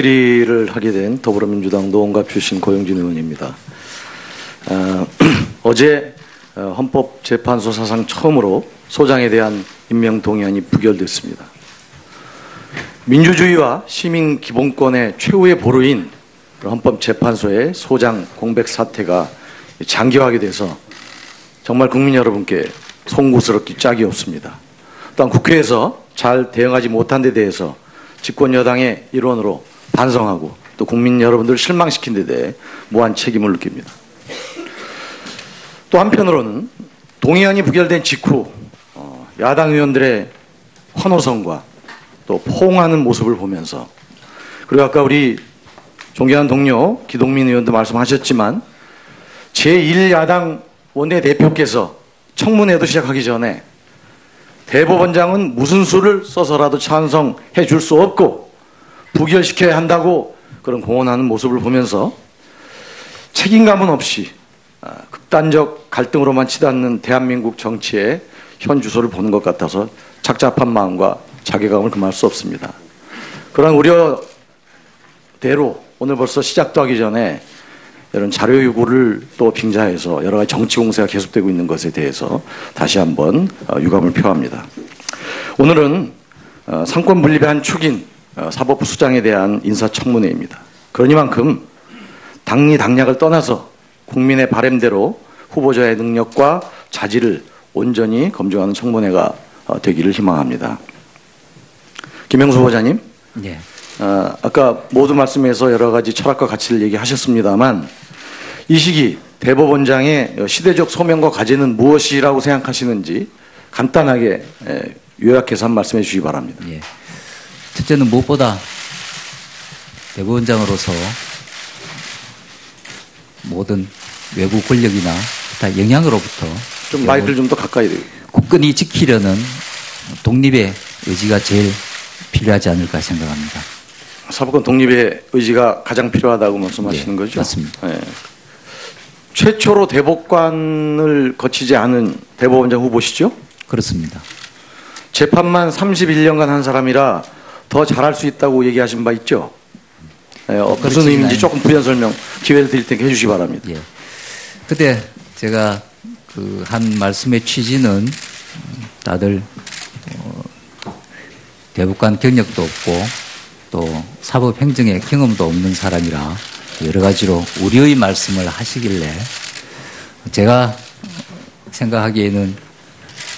질의를 하게 된 더불어민주당 노원갑 출신 고영진 의원입니다. 어제 헌법재판소 사상 처음으로 소장에 대한 임명 동의안이 부결됐습니다. 민주주의와 시민 기본권의 최후의 보루인 헌법재판소의 소장 공백 사태가 장기화하게 돼서 정말 국민 여러분께 송구스럽기 짝이 없습니다. 또한 국회에서 잘 대응하지 못한 데 대해서 집권 여당의 일원으로 반성하고 또 국민 여러분들을 실망시킨 데 대해 무한 책임을 느낍니다. 또 한편으로는 동의안이 부결된 직후 야당 의원들의 환호성과 또 포옹하는 모습을 보면서, 그리고 아까 우리 존경하는 동료 기동민 의원도 말씀하셨지만 제1야당 원내대표께서 청문회도 시작하기 전에 대법원장은 무슨 수를 써서라도 찬성해 줄 수 없고 부결시켜야 한다고 그런 공언하는 모습을 보면서 책임감은 없이 극단적 갈등으로만 치닫는 대한민국 정치의 현 주소를 보는 것 같아서 착잡한 마음과 자괴감을 금할 수 없습니다. 그런 우려대로 오늘 벌써 시작도 하기 전에 이런 자료 요구를 또 빙자해서 여러 가지 정치 공세가 계속되고 있는 것에 대해서 다시 한번 유감을 표합니다. 오늘은 상권 분립의 한 축인 사법부 수장에 대한 인사청문회입니다. 그러니만큼 당리 당략을 떠나서 국민의 바람대로 후보자의 능력과 자질을 온전히 검증하는 청문회가 되기를 희망합니다. 김영수 후보자님, 네. 아까 모두 말씀에서 여러 가지 철학과 가치를 얘기하셨습니다만 이 시기 대법원장의 시대적 소명과 과제는 무엇이라고 생각하시는지 간단하게 요약해서 한 말씀해 주시기 바랍니다. 예. 첫째는 무엇보다 대법원장으로서 모든 외부 권력이나 기타 영향으로부터 좀 마이크를 좀 더 가까이 대고 굳건히 지키려는 독립의 의지가 제일 필요하지 않을까 생각합니다. 사법권 독립의 의지가 가장 필요하다고 말씀하시는 거죠? 맞습니다. 네. 최초로 대법관을 거치지 않은 대법원장 후보시죠? 그렇습니다. 재판만 31년간 한 사람이라 더 잘할 수 있다고 얘기하신 바 있죠? 네, 무슨 의미인지 조금 부연 설명 기회를 드릴 테니까 해주시기 바랍니다. 예. 그때 제가 그 한 말씀의 취지는 다들 대법관 경력도 없고 또 사법 행정의 경험도 없는 사람이라 여러 가지로 우려의 말씀을 하시길래 제가 생각하기에는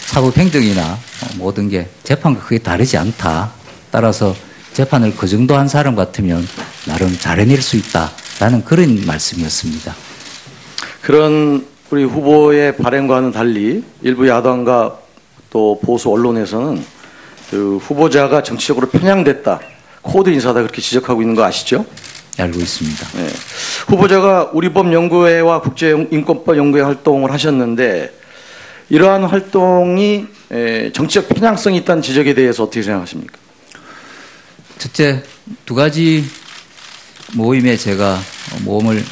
사법 행정이나 모든 게 재판과 크게 다르지 않다. 따라서 재판을 그 정도 한 사람 같으면 나름 잘해낼 수 있다라는 그런 말씀이었습니다. 그런 우리 후보의 발행과는 달리 일부 야당과 또 보수 언론에서는 그 후보자가 정치적으로 편향됐다, 코드 인사다 그렇게 지적하고 있는 거 아시죠? 알고 있습니다. 네. 후보자가 우리법연구회와 국제인권법연구회 활동을 하셨는데 이러한 활동이 정치적 편향성이 있다는 지적에 대해서 어떻게 생각하십니까? 첫째, 두 가지 모임에 제가 모험을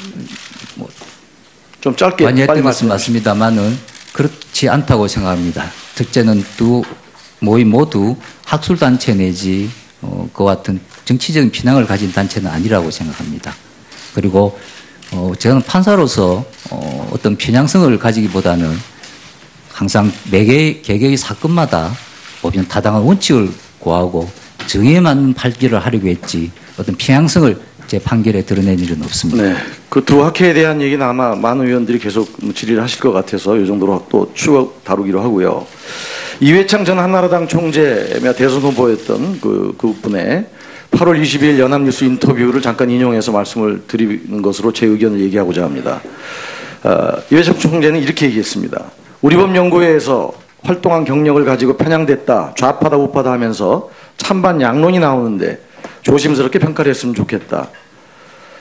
좀 짧게 관여했던 것은 맞습니다만은 그렇지 않다고 생각합니다. 첫째는 두 모임 모두 학술단체 내지 그와 같은 정치적인 편향을 가진 단체는 아니라고 생각합니다. 그리고 저는 판사로서 어떤 편향성을 가지기보다는 항상 매개 개개의 사건마다 보면 타당한 원칙을 고하고 정의에 맞는 판결을 하려고 했지 어떤 편향성을 제 판결에 드러낸 일은 없습니다. 네, 그 두 학회에 대한 얘기는 아마 많은 의원들이 계속 질의를 하실 것 같아서 이 정도로 또 추가 다루기로 하고요. 이회창 전 한나라당 총재며 대선 후보였던 그분의 8월 22일 연합뉴스 인터뷰를 잠깐 인용해서 말씀을 드리는 것으로 제 의견을 얘기하고자 합니다. 이회창 총재는 이렇게 얘기했습니다. 우리법연구회에서 활동한 경력을 가지고 편향됐다, 좌파다 우파다 하면서 찬반 양론이 나오는데 조심스럽게 평가를 했으면 좋겠다.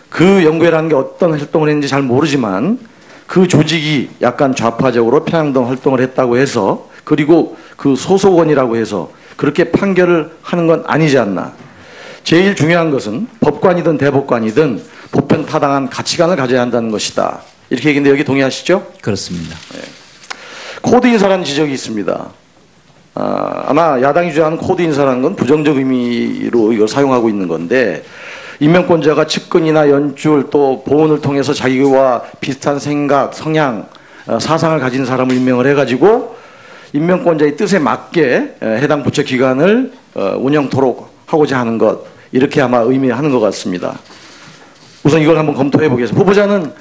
그 연구회라는 게 어떤 활동을 했는지 잘 모르지만 그 조직이 약간 좌파적으로 편향된 활동을 했다고 해서, 그리고 그 소속원이라고 해서 그렇게 판결을 하는 건 아니지 않나. 제일 중요한 것은 법관이든 대법관이든 보편 타당한 가치관을 가져야 한다는 것이다. 이렇게 얘기했는데 여기 동의하시죠? 그렇습니다. 네. 코드 인사라는 지적이 있습니다. 아마 야당이 주장하는 코드 인사라는 건 부정적 의미로 이걸 사용하고 있는 건데, 임명권자가 측근이나 연출 또 보훈을 통해서 자기와 비슷한 생각, 성향, 사상을 가진 사람을 임명을 해가지고 임명권자의 뜻에 맞게 해당 부처 기관을 운영토록 하고자 하는 것, 이렇게 아마 의미하는 것 같습니다. 우선 이걸 한번 검토해 보겠습니다. 후보자는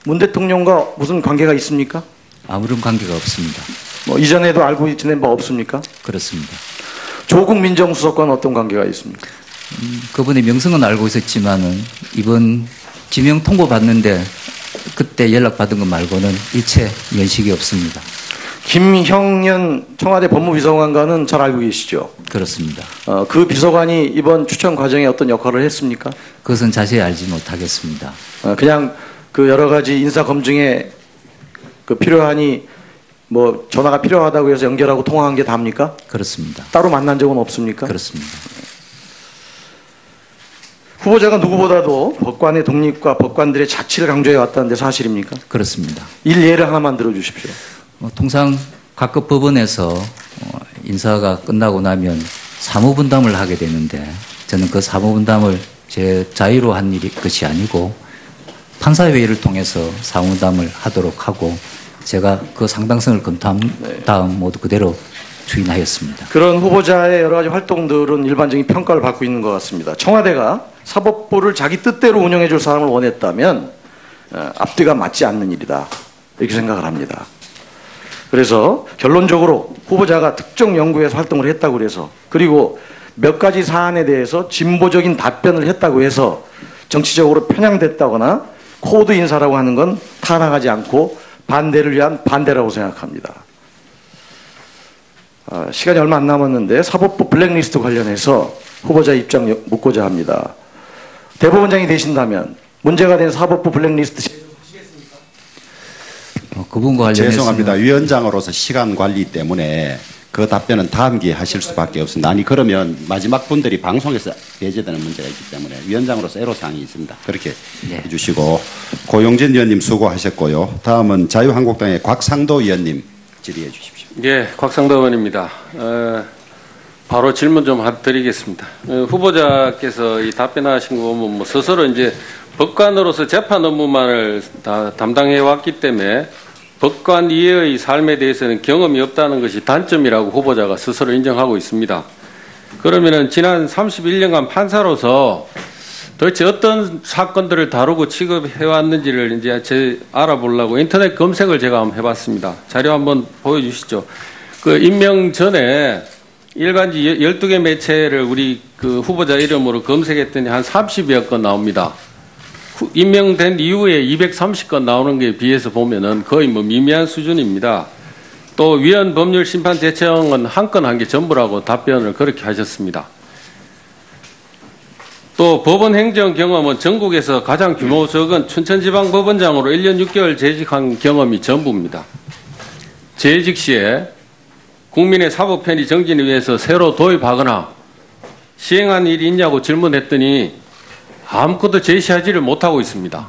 문 대통령과 무슨 관계가 있습니까? 아무런 관계가 없습니다. 뭐 이전에도 알고 지낸 바 없습니까? 그렇습니다. 조국 민정수석과는 어떤 관계가 있습니까? 그분의 명성은 알고 있었지만은 이번 지명 통보 받는데 그때 연락받은 것 말고는 일체 면식이 없습니다. 김형년 청와대 법무비서관과는 잘 알고 계시죠? 그렇습니다. 그 비서관이 이번 추천 과정에 어떤 역할을 했습니까? 그것은 자세히 알지 못하겠습니다. 그냥 그 여러 가지 인사 검증에 그 필요하니 뭐 전화가 필요하다고 해서 연결하고 통화한 게 답니까? 그렇습니다. 따로 만난 적은 없습니까? 그렇습니다. 후보자가 누구보다도 법관의 독립과 법관들의 자치를 강조해 왔다는데 사실입니까? 그렇습니다. 일예를 하나만 들어주십시오. 통상 각급 법원에서 인사가 끝나고 나면 사무분담을 하게 되는데 저는 그 사무분담을 제 자유로 한 것이 아니고 판사회의를 통해서 사무분담을 하도록 하고 제가 그 상당성을 검토한 다음 모두 그대로 추인하였습니다. 그런 후보자의 여러 가지 활동들은 일반적인 평가를 받고 있는 것 같습니다. 청와대가 사법부를 자기 뜻대로 운영해 줄 사람을 원했다면 앞뒤가 맞지 않는 일이다, 이렇게 생각을 합니다. 그래서 결론적으로 후보자가 특정 연구에서 활동을 했다고 해서, 그리고 몇 가지 사안에 대해서 진보적인 답변을 했다고 해서 정치적으로 편향됐다거나 코드 인사라고 하는 건 탄압하지 않고 반대를 위한 반대라고 생각합니다. 시간이 얼마 안 남았는데 사법부 블랙리스트 관련해서 후보자 입장 묻고자 합니다. 대법원장이 되신다면 문제가 된 사법부 블랙리스트 그분과 관련해서 죄송합니다. 위원장으로서 시간 관리 때문에 그 답변은 다음 기회에 하실 수밖에 없습니다. 아니 그러면 마지막 분들이 방송에서 배제되는 문제가 있기 때문에 위원장으로서 애로사항이 있습니다. 그렇게 해주시고 고용진 의원님 수고하셨고요. 다음은 자유한국당의 곽상도 의원님 질의해 주십시오. 예, 곽상도 의원입니다. 바로 질문 좀 드리겠습니다. 후보자께서 이 답변하신 거 보면 뭐 스스로 이제 법관으로서 재판 업무만을 다 담당해 왔기 때문에 법관 이외의 삶에 대해서는 경험이 없다는 것이 단점이라고 후보자가 스스로 인정하고 있습니다. 그러면은 지난 31년간 판사로서 도대체 어떤 사건들을 다루고 취급해 왔는지를 이제 알아보려고 인터넷 검색을 제가 한번 해봤습니다. 자료 한번 보여주시죠. 그 임명 전에 일간지 12개 매체를 우리 그 후보자 이름으로 검색했더니 한 30여 건 나옵니다. 임명된 이후에 230건 나오는 게 비해서 보면은 거의 뭐 미미한 수준입니다. 또 위헌 법률 심판 대청은 한 건 한 게 전부라고 답변을 그렇게 하셨습니다. 또 법원 행정 경험은 전국에서 가장 규모 적은 춘천지방법원장으로 1년 6개월 재직한 경험이 전부입니다. 재직 시에 국민의 사법 편의 정진을 위해서 새로 도입하거나 시행한 일이 있냐고 질문했더니 아무것도 제시하지를 못하고 있습니다.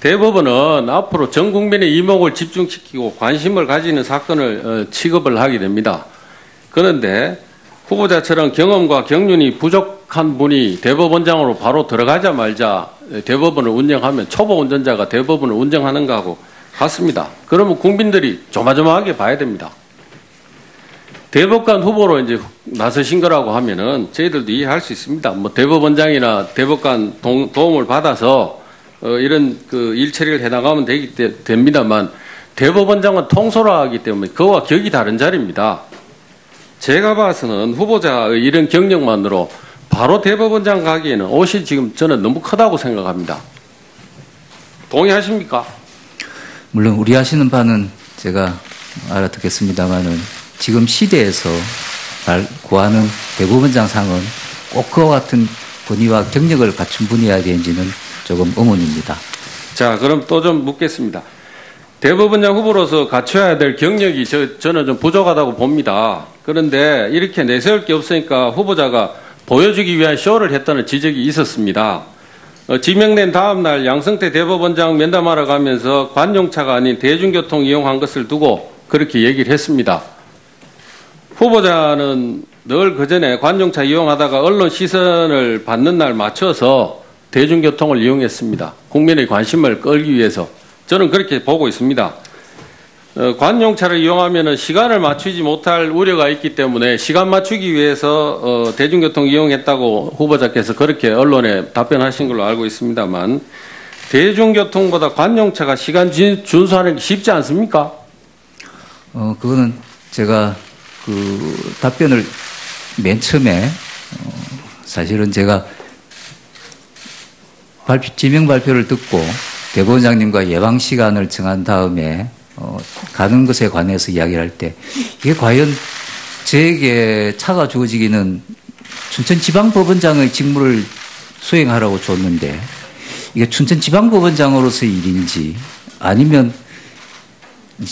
대법원은 앞으로 전 국민의 이목을 집중시키고 관심을 가지는 사건을 취급을 하게 됩니다. 그런데 후보자처럼 경험과 경륜이 부족한 분이 대법원장으로 바로 들어가자마자 대법원을 운영하면 초보 운전자가 대법원을 운영하는 거하고 같습니다. 그러면 국민들이 조마조마하게 봐야 됩니다. 대법관 후보로 이제 나서신 거라고 하면은 저희들도 이해할 수 있습니다. 뭐 대법원장이나 대법관 도움을 받아서 이런 그 일 처리를 해나가면 됩니다만 대법원장은 통솔하기 때문에 그와 격이 다른 자리입니다. 제가 봐서는 후보자의 이런 경력만으로 바로 대법원장 가기에는 옷이 지금 저는 너무 크다고 생각합니다. 동의하십니까? 물론 우려하시는 바는 제가 알아듣겠습니다만은 지금 시대에서 구하는 대법원장 상은 꼭 그와 같은 권위와 경력을 갖춘 분이어야 되는지는 조금 의문입니다. 자, 그럼 또 좀 묻겠습니다. 대법원장 후보로서 갖춰야 될 경력이 저는 좀 부족하다고 봅니다. 그런데 이렇게 내세울 게 없으니까 후보자가 보여주기 위한 쇼를 했다는 지적이 있었습니다. 지명된 다음 날 양승태 대법원장 면담하러 가면서 관용차가 아닌 대중교통 이용한 것을 두고 그렇게 얘기를 했습니다. 후보자는 늘 그전에 관용차 이용하다가 언론 시선을 받는 날 맞춰서 대중교통을 이용했습니다. 국민의 관심을 끌기 위해서. 저는 그렇게 보고 있습니다. 관용차를 이용하면 시간을 맞추지 못할 우려가 있기 때문에 시간 맞추기 위해서 대중교통 이용했다고 후보자께서 그렇게 언론에 답변하신 걸로 알고 있습니다만 대중교통보다 관용차가 시간 준수하는 게 쉽지 않습니까? 그거는 제가 그 답변을 맨 처음에 사실은 제가 지명 발표를 듣고 대법원장님과 예방 시간을 정한 다음에 가는 것에 관해서 이야기를 할 때 이게 과연 저에게 차가 주어지기는 춘천지방법원장의 직무를 수행하라고 줬는데 이게 춘천지방법원장으로서의 일인지 아니면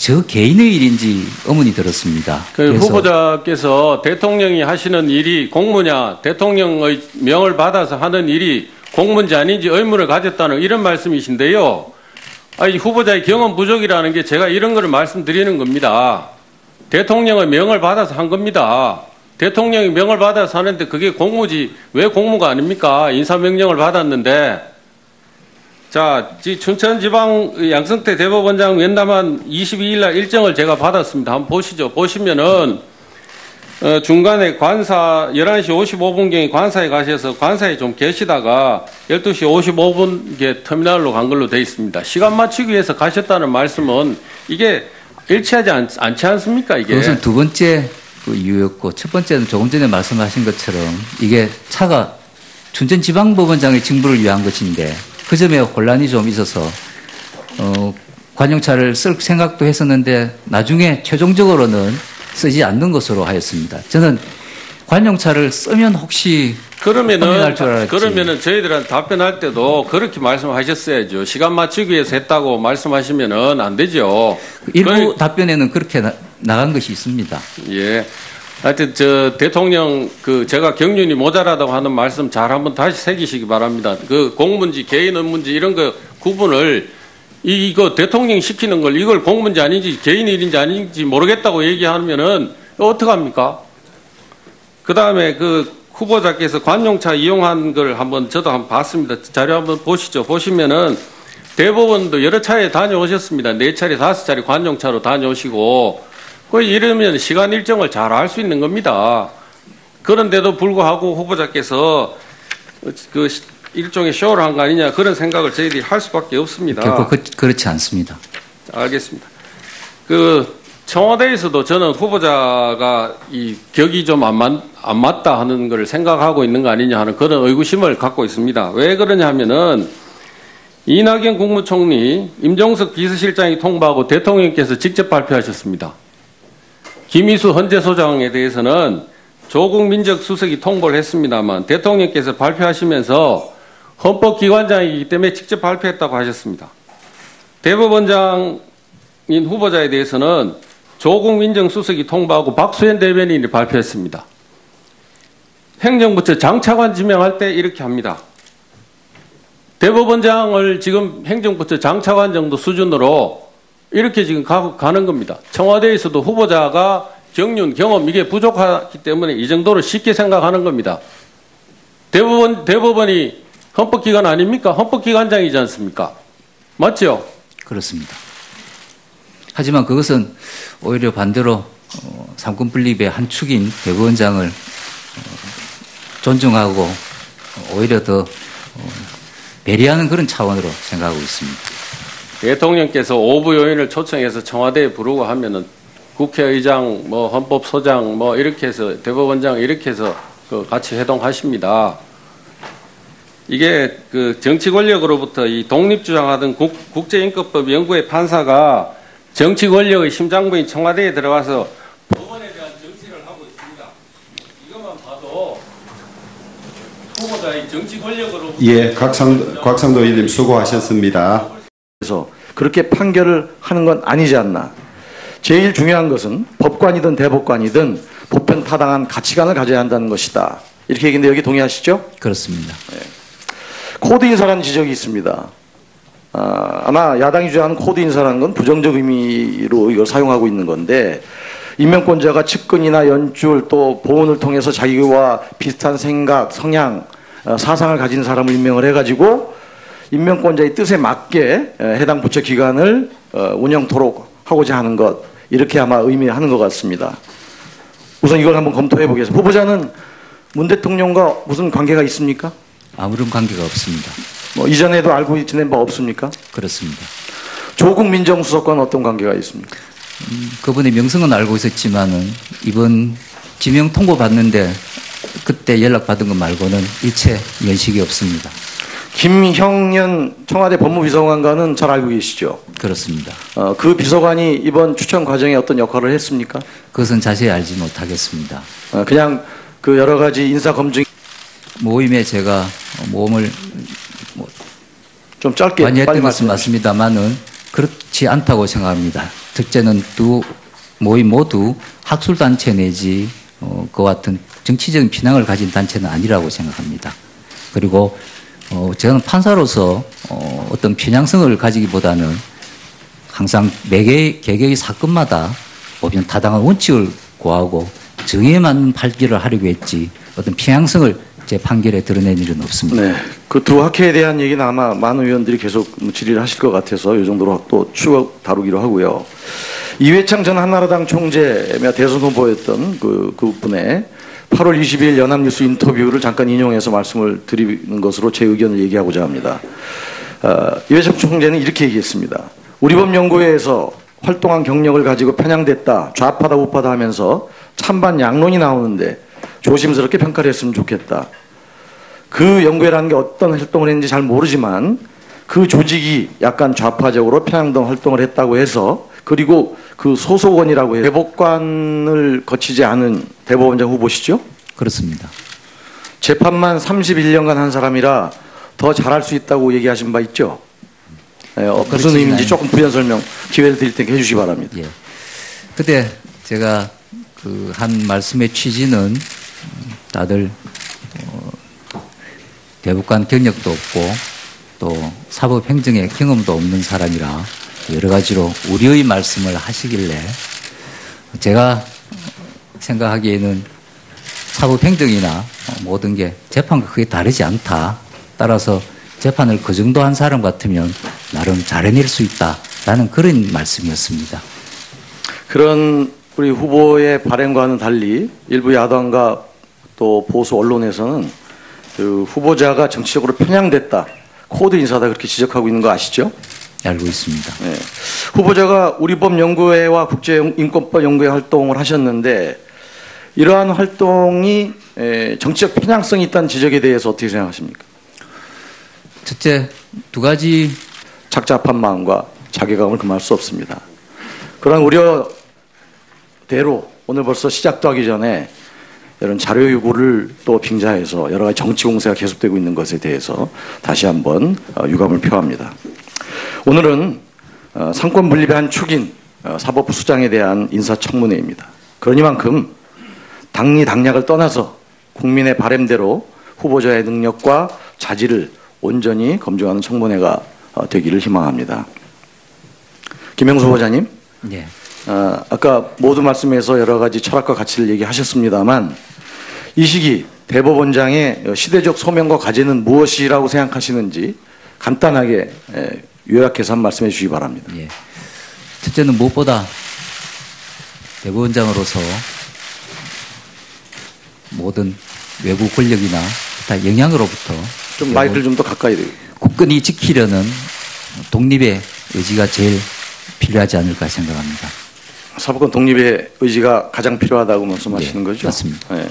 저 개인의 일인지 의문이 들었습니다. 후보자께서 대통령이 하시는 일이 공무냐 대통령의 명을 받아서 하는 일이 공무인지 아닌지 의문을 가졌다는 이런 말씀이신데요. 아니, 후보자의 경험 부족이라는 게 제가 이런 거를 말씀드리는 겁니다. 대통령의 명을 받아서 한 겁니다. 대통령이 명을 받아서 하는데 그게 공무지 왜 공무가 아닙니까? 인사명령을 받았는데. 자, 춘천지방 양승태 대법원장 면담한 22일 날 일정을 제가 받았습니다. 한번 보시죠. 보시면은 중간에 관사 11시 55분경에 관사에 가셔서 관사에 좀 계시다가 12시 55분께 터미널로 간 걸로 되어 있습니다. 시간 맞추기 위해서 가셨다는 말씀은 이게 일치하지 않지 않습니까? 이게. 그것은 두 번째 그 이유였고 첫 번째는 조금 전에 말씀하신 것처럼 이게 차가 춘천지방법원장의 직무를 위한 것인데 그 점에 혼란이 좀 있어서 관용차를 쓸 생각도 했었는데 나중에 최종적으로는 쓰지 않는 것으로 하였습니다. 저는 관용차를 쓰면 혹시 그러면은 저희들한테 답변할 때도 그렇게 말씀하셨어야죠. 시간 맞추기 위해서 했다고 말씀하시면은 안 되죠. 일부 답변에는 그렇게 나간 것이 있습니다. 예. 하여튼 대통령 제가 경륜이 모자라다고 하는 말씀 잘 한번 다시 새기시기 바랍니다. 그 공문지 개인 업무인지 이런 거 구분을 이거 대통령이 시키는 걸 이걸 공문지 아닌지 개인 일인지 아닌지 모르겠다고 얘기하면은 어떡합니까? 그 다음에 후보자께서 관용차 이용한 걸 저도 한번 봤습니다. 자료 한번 보시죠. 보시면은 대법원도 여러 차례 다녀오셨습니다. 4차례, 5차례 관용차로 다녀오시고 이러면 시간 일정을 잘 알 수 있는 겁니다. 그런데도 불구하고 후보자께서 일종의 쇼를 한 거 아니냐 그런 생각을 저희들이 할 수밖에 없습니다. 결코 그렇지 않습니다. 알겠습니다. 청와대에서도 저는 후보자가 이 격이 좀 안 맞다 하는 걸 생각하고 있는 거 아니냐 하는 그런 의구심을 갖고 있습니다. 왜 그러냐 하면은 이낙연 국무총리, 임종석 비서실장이 통보하고 대통령께서 직접 발표하셨습니다. 김희수 헌재소장에 대해서는 조국 민정수석이 통보를 했습니다만 대통령께서 발표하시면서 헌법기관장이기 때문에 직접 발표했다고 하셨습니다. 대법원장인 후보자에 대해서는 조국 민정수석이 통보하고 박수현 대변인이 발표했습니다. 행정부처 장차관 지명할 때 이렇게 합니다. 대법원장을 지금 행정부처 장차관 정도 수준으로 이렇게 지금 가는 겁니다. 청와대에서도 후보자가 경륜, 경험 이게 부족하기 때문에 이 정도로 쉽게 생각하는 겁니다. 대법원이 헌법기관 아닙니까? 헌법기관장이지 않습니까? 맞죠? 그렇습니다. 하지만 그것은 오히려 반대로 삼권 분립의 한 축인 대법원장을 존중하고 오히려 더 배려하는 그런 차원으로 생각하고 있습니다. 대통령께서 오부 요인을 초청해서 청와대에 부르고 하면은 국회의장, 헌법소장, 이렇게 해서 대법원장 이렇게 해서 같이 회동하십니다. 이게 정치 권력으로부터 이 독립주장하던 국제인권법 연구회 판사가 정치 권력의 심장부인 청와대에 들어가서 법원에 대한 정치를 하고 있습니다. 이것만 봐도 후보자의 정치 권력으로부터 예, 곽상도 의원님 수고하셨습니다. 그래서 그렇게 판결을 하는 건 아니지 않나. 제일 중요한 것은 법관이든 대법관이든 보편 타당한 가치관을 가져야 한다는 것이다. 이렇게 얘기했는데 여기 동의하시죠? 그렇습니다. 네. 코드 인사라는 지적이 있습니다. 아마 야당이 주장하는 코드 인사라는 건 부정적 의미로 이걸 사용하고 있는 건데 임명권자가 측근이나 연출 또 보훈을 통해서 자기와 비슷한 생각, 성향, 사상을 가진 사람을 임명을 해가지고 임명권자의 뜻에 맞게 해당 부처 기관을 운영토록 하고자 하는 것, 이렇게 아마 의미하는 것 같습니다. 우선 이걸 한번 검토해 보겠습니다. 후보자는 문 대통령과 무슨 관계가 있습니까? 아무런 관계가 없습니다. 뭐 이전에도 알고 지낸 바 없습니까? 그렇습니다. 조국 민정수석과는 어떤 관계가 있습니까? 그분의 명성은 알고 있었지만은 이번 지명 통보 받는데 그때 연락받은 것 말고는 일체 면식이 없습니다. 김형년 청와대 법무비서관과는 잘 알고 계시죠? 그렇습니다. 그 비서관이 이번 추천 과정에 어떤 역할을 했습니까? 그것은 자세히 알지 못하겠습니다. 그냥 그 여러 가지 인사 검증 모임에 제가 모험을 좀 짧게 관여했던 것은 맞습니다만은 그렇지 않다고 생각합니다. 첫째는 두 모임 모두 학술단체 내지 그와 같은 정치적인 편향을 가진 단체는 아니라고 생각합니다. 그리고 저는 판사로서 어떤 편향성을 가지기보다는 항상 매개 개개의 사건마다 보면 타당한 원칙을 고하고 정의에 맞는 판결을 하려고 했지 어떤 편향성을 제 판결에 드러낸 일은 없습니다. 네, 그 두 학회에 대한 얘기는 아마 많은 의원들이 계속 질의를 하실 것 같아서 이 정도로 또 추가 다루기로 하고요. 이회창 전 한나라당 총재며 대선 후보였던 그분의 8월 22일 연합뉴스 인터뷰를 잠깐 인용해서 말씀을 드리는 것으로 제 의견을 얘기하고자 합니다. 이회창 총재는 이렇게 얘기했습니다. 우리 법 연구회에서 활동한 경력을 가지고 편향됐다, 좌파다 우파다 하면서 찬반 양론이 나오는데 조심스럽게 평가를 했으면 좋겠다. 그 연구회라는 게 어떤 활동을 했는지 잘 모르지만 그 조직이 약간 좌파적으로 편향된 활동을 했다고 해서, 그리고 그 소속원이라고 해서 대법관을 거치지 않은 대법원장 후보시죠? 그렇습니다. 재판만 31년간 한 사람이라 더 잘할 수 있다고 얘기하신 바 있죠? 무슨 의미인지 조금 부연 설명 기회를 드릴 테니까 해주시기 바랍니다. 예. 그때 제가 그 한 말씀의 취지는 다들 대법관 경력도 없고 또 사법행정의 경험도 없는 사람이라 여러 가지로 우려의 말씀을 하시길래 제가 생각하기에는 사법행정이나 모든 게 재판과 크게 다르지 않다. 따라서 재판을 그 정도 한 사람 같으면 나름 잘해낼 수 있다라는 그런 말씀이었습니다. 그런 우리 후보의 발언과는 달리 일부 야당과 또 보수 언론에서는 그 후보자가 정치적으로 편향됐다, 코드 인사다, 그렇게 지적하고 있는 거 아시죠? 알고 있습니다. 네. 후보자가 우리법연구회와 국제인권법연구회 활동을 하셨는데 이러한 활동이 정치적 편향성이 있다는 지적에 대해서 어떻게 생각하십니까? 첫째, 두 가지 착잡한 마음과 자괴감을 금할 수 없습니다. 그런 우려대로 오늘 벌써 시작도 하기 전에 이런 자료 요구를 또 빙자해서 여러 가지 정치 공세가 계속되고 있는 것에 대해서 다시 한번 유감을 표합니다. 오늘은 상권 분립의 한 축인 사법부 수장에 대한 인사청문회입니다. 그러니만큼 당리 당략을 떠나서 국민의 바람대로 후보자의 능력과 자질을 온전히 검증하는 청문회가 되기를 희망합니다. 김영수 후보자님, 네. 아까 모두 말씀에서 여러 가지 철학과 가치를 얘기하셨습니다만 이 시기 대법원장의 시대적 소명과 과제는 무엇이라고 생각하시는지 간단하게 요약해서 한 말씀해 주시기 바랍니다. 예. 첫째는 무엇보다 대법원장으로서 모든 외부 권력이나 기타 영향으로부터 좀 마이크를 좀 더 가까이 대고 굳건히 지키려는 독립의 의지가 제일 필요하지 않을까 생각합니다. 사법권 독립의 의지가 가장 필요하다고 말씀하시는 거죠? 맞습니다. 네.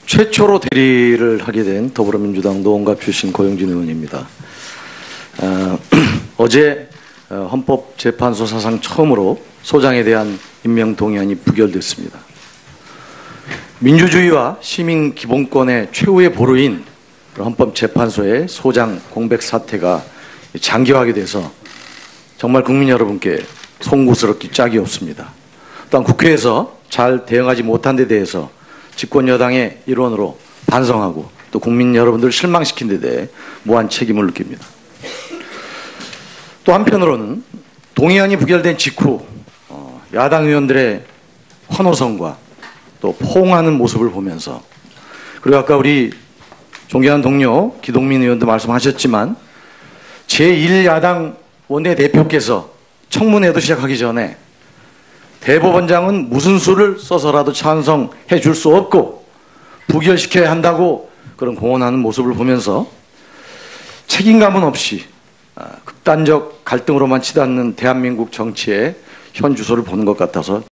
최초로 대리를 하게 된 더불어민주당 노원갑 출신 고영진 의원입니다. 어제 헌법재판소 사상 처음으로 소장에 대한 임명 동의안이 부결됐습니다. 민주주의와 시민 기본권의 최후의 보루인 헌법재판소의 소장 공백 사태가 장기화하게 돼서 정말 국민 여러분께 송구스럽기 짝이 없습니다. 또한 국회에서 잘 대응하지 못한 데 대해서 집권 여당의 일원으로 반성하고 또 국민 여러분들을 실망시킨 데 대해 무한 책임을 느낍니다. 또 한편으로는 동의안이 부결된 직후 야당 의원들의 환호성과 또 포옹하는 모습을 보면서, 그리고 아까 우리 존경하는 동료 기동민 의원도 말씀하셨지만 제1야당 원내대표께서 청문회도 시작하기 전에 대법원장은 무슨 수를 써서라도 찬성해 줄 수 없고 부결시켜야 한다고 그런 공언하는 모습을 보면서 책임감은 없이 극단적 갈등으로만 치닫는 대한민국 정치의 현 주소를 보는 것 같아서